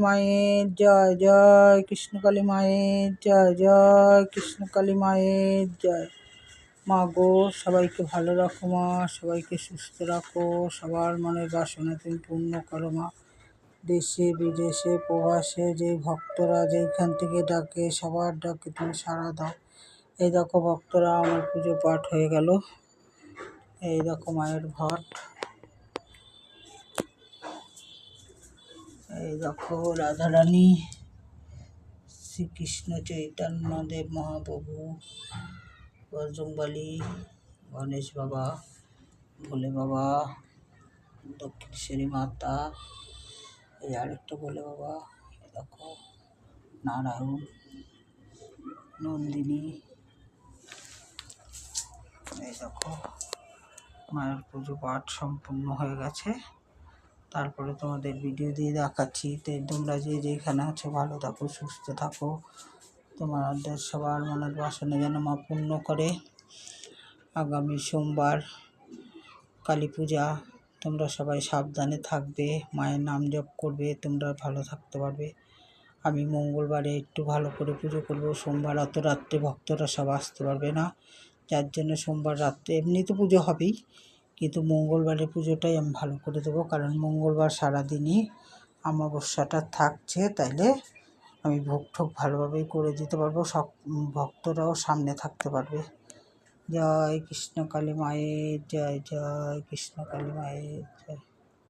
মায়ের জয়, জয় কৃষ্ণকালী মায়ের জয়, জয় কৃষ্ণকালী মায়ের জয়। মা গো, সবাইকে ভালো রাখো মা, সবাইকে সুস্থ রাখো, সবার মনের বাসনা তুমি পূর্ণ করো মা। দেশে বিদেশে প্রবাসে যে ভক্তরা যেইখান থেকে ডাকে, সবার ডাকে তুমি সাড়া দাও। এই দেখো ভক্তরা, আমার পুজো পাঠ হয়ে গেল। এই দেখো মায়ের ঘট, এই দেখো রাধারানী, শ্রীকৃষ্ণ চৈতন্য দেব মহাপ্রভু, বজরংবলী, গণেশ বাবা, ভোলে বাবা, দক্ষিণেশ্বরী মাতা, এই আরেকটা ভোলে বাবা, এই দেখো নারায়ণ, নন্দিনী। এই দেখো মায়ের পুজো পাঠ সম্পূর্ণ হয়ে গেছে। তারপরে তোমাদের ভিডিও দিয়ে দেখাচ্ছি। তো তোমরা যে যেখানে আছো ভালো থাকো, সুস্থ থাকো, তোমাদের সবার মনের বাসনা যেন মা পূর্ণ করে। আগামী সোমবার কালী পূজা, তোমরা সবাই সাবধানে থাকবে, মায়ের নাম জপ করবে, তোমরা ভালো থাকতে পারবে। আমি মঙ্গলবারে একটু ভালো করে পুজো করব, সোমবার অত রাত্রে ভক্তরা সব আসতে পারবে না, যার জন্য সোমবার রাত্রে এমনি তো পুজো হবেই, কিন্তু মঙ্গলবারের পুজোটাই আমি ভালো করে দেবো, কারণ মঙ্গলবার সারাদিনই অমাবস্যাটা থাকছে, তাইলে আমি ভোগ ঠোক ভালোভাবেই করে দিতে পারবো, সব ভক্তরাও সামনে থাকতে পারবে। জয় কৃষ্ণকালী মায়ের জয়, জয় কৃষ্ণকালী মায়ের জয়।